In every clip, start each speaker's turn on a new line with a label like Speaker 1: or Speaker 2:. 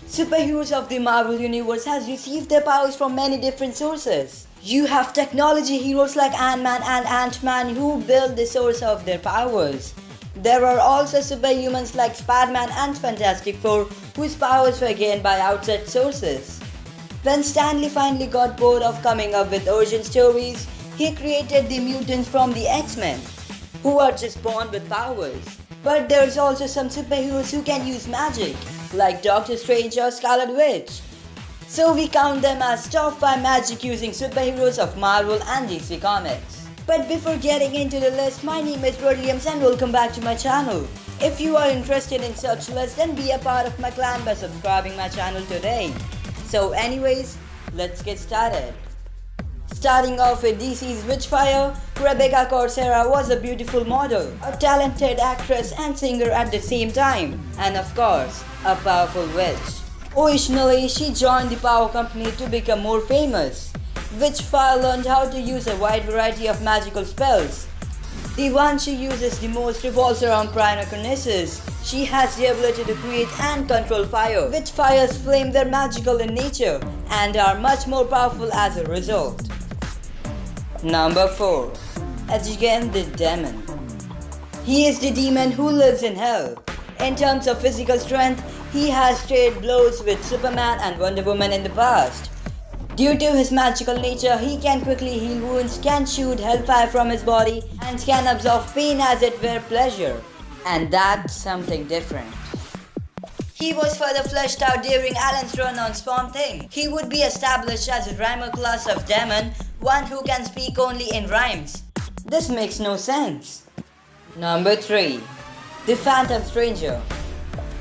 Speaker 1: Superheroes of the Marvel Universe has received their powers from many different sources. You have technology heroes like Ant-Man and Ant-Man who build the source of their powers. There are also superhumans like Spider-Man and Fantastic Four whose powers were gained by outside sources. When Stan Lee finally got bored of coming up with origin stories, he created the mutants from the X-Men, who are just born with powers. But there's also some superheroes who can use magic, like Doctor Strange or Scarlet Witch. So we count them as top 5 magic using superheroes of Marvel and DC Comics. But before getting into the list, my name is Williams and welcome back to my channel. If you are interested in such lists, then be a part of my clan by subscribing my channel today. So anyways, let's get started. Starting off with DC's Witchfire, Rebecca Corsair was a beautiful model, a talented actress and singer at the same time, and of course, a powerful witch. Originally, she joined the Power Company to become more famous. Witchfire learned how to use a wide variety of magical spells. The one she uses the most revolves around pyrokinesis. She has the ability to create and control fire. Witchfire's flames are magical in nature and are much more powerful as a result. Number 4. Etrigan the Demon. He is the demon who lives in hell. In terms of physical strength, he has traded blows with Superman and Wonder Woman in the past. Due to his magical nature, he can quickly heal wounds, can shoot hellfire from his body, and can absorb pain as it were pleasure. And that's something different. He was further fleshed out during Alan's run on Swamp Thing. He would be established as a rhymer class of demon, one who can speak only in rhymes. This makes no sense. Number 3. The Phantom Stranger.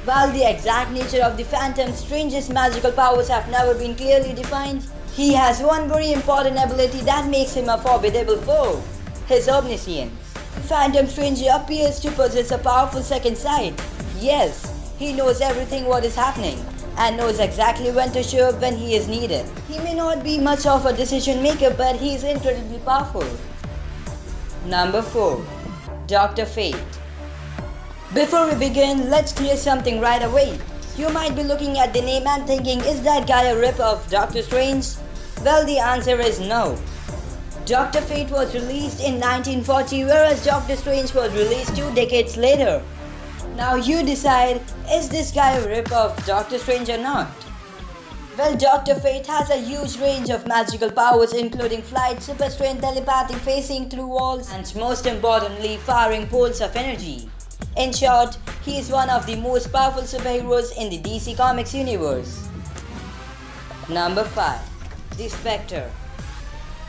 Speaker 1: While the exact nature of the Phantom Stranger's magical powers have never been clearly defined, he has one very important ability that makes him a formidable foe: his omniscience. The Phantom Stranger appears to possess a powerful second sight. Yes, he knows everything what is happening and knows exactly when to show up when he is needed. He may not be much of a decision maker, but he is incredibly powerful. Number 4. Dr. Fate. Before we begin, let's clear something right away. You might be looking at the name and thinking, is that guy a rip of Doctor Strange? Well, the answer is no. Dr. Fate was released in 1940, whereas Doctor Strange was released 2 decades later. Now you decide, is this guy a rip of Doctor Strange or not? Well, Dr. Fate has a huge range of magical powers including flight, super strength, telepathy, facing through walls, and most importantly, firing bolts of energy. In short, he is one of the most powerful superheroes in the DC Comics universe. Number 5. The Spectre.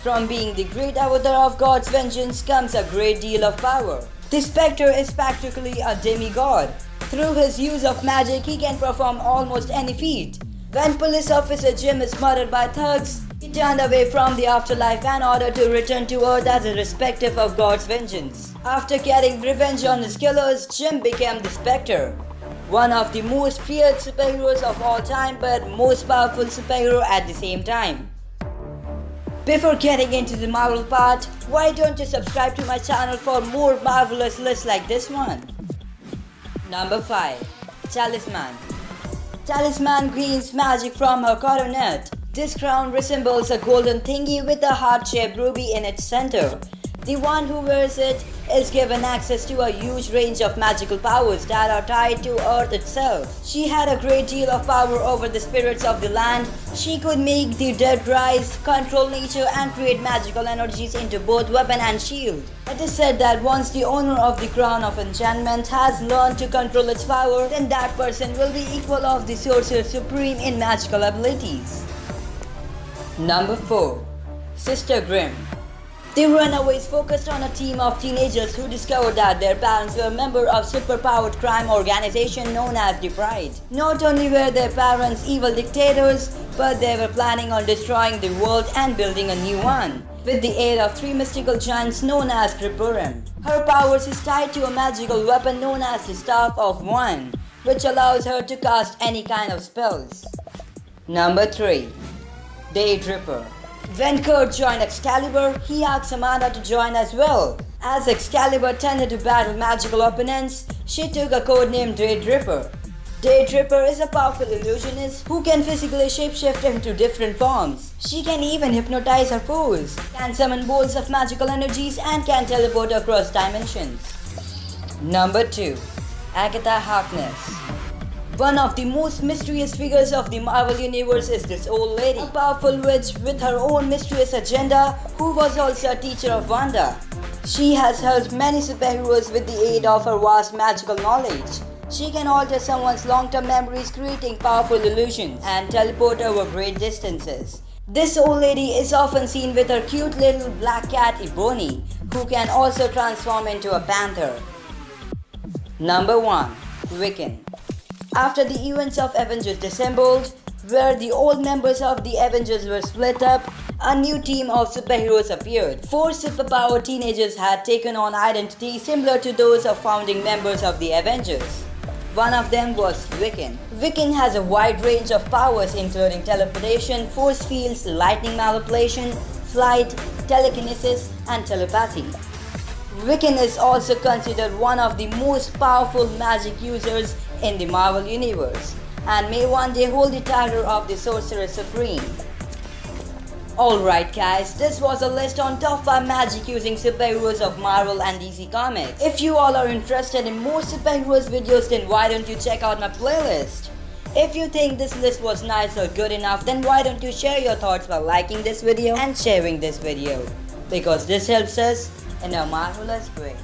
Speaker 1: From being the great avatar of God's vengeance comes a great deal of power. The Spectre is practically a demigod. Through his use of magic, he can perform almost any feat. When police officer Jim is murdered by thugs, he turned away from the afterlife in order to return to Earth as a respective of God's vengeance. After getting revenge on his killers, Jim became the Spectre, one of the most feared superheroes of all time but most powerful superhero at the same time. Before getting into the Marvel part, why don't you subscribe to my channel for more marvelous lists like this one? Number 5. Talisman. Talisman gains magic from her coronet. This crown resembles a golden thingy with a heart-shaped ruby in its center. The one who wears it is given access to a huge range of magical powers that are tied to Earth itself. She had a great deal of power over the spirits of the land. She could make the dead rise, control nature, and create magical energies into both weapon and shield. It is said that once the owner of the Crown of Enchantment has learned to control its power, then that person will be equal of the Sorcerer Supreme in magical abilities. Number 4. Sister Grimm. The Runaways focused on a team of teenagers who discovered that their parents were members of superpowered crime organization known as the Pride. Not only were their parents evil dictators, but they were planning on destroying the world and building a new one, with the aid of 3 mystical giants known as Tripurim. Her powers is tied to a magical weapon known as the Staff of One, which allows her to cast any kind of spells. Number 3. Daedripper. When Kurt joined Excalibur, he asked Amanda to join as well, As Excalibur tended to battle magical opponents, she took a code named Daydripper. Daydripper is a powerful illusionist who can physically shapeshift into different forms. She can even hypnotize her foes, can summon bolts of magical energies, and can teleport across dimensions. Number 2. Agatha Harkness. One of the most mysterious figures of the Marvel Universe is this old lady, a powerful witch with her own mysterious agenda who was also a teacher of Wanda. She has helped many superheroes with the aid of her vast magical knowledge. She can alter someone's long-term memories, creating powerful illusions, and teleport over great distances. This old lady is often seen with her cute little black cat Ebony, who can also transform into a panther. Number 1. Wiccan. After the events of Avengers Disassembled, where the old members of the Avengers were split up, a new team of superheroes appeared. 4 superpowered teenagers had taken on identities similar to those of founding members of the Avengers. One of them was Wiccan. Wiccan has a wide range of powers including teleportation, force fields, lightning manipulation, flight, telekinesis, and telepathy. Wiccan is also considered one of the most powerful magic users in the Marvel Universe and may one day hold the title of the Sorcerer Supreme. Alright guys, this was a list on top 5 magic using superheroes of Marvel and DC Comics. If you all are interested in more superheroes videos, then why don't you check out my playlist? If you think this list was nice or good enough, then why don't you share your thoughts by liking this video and sharing this video, because this helps us in a marvelous way.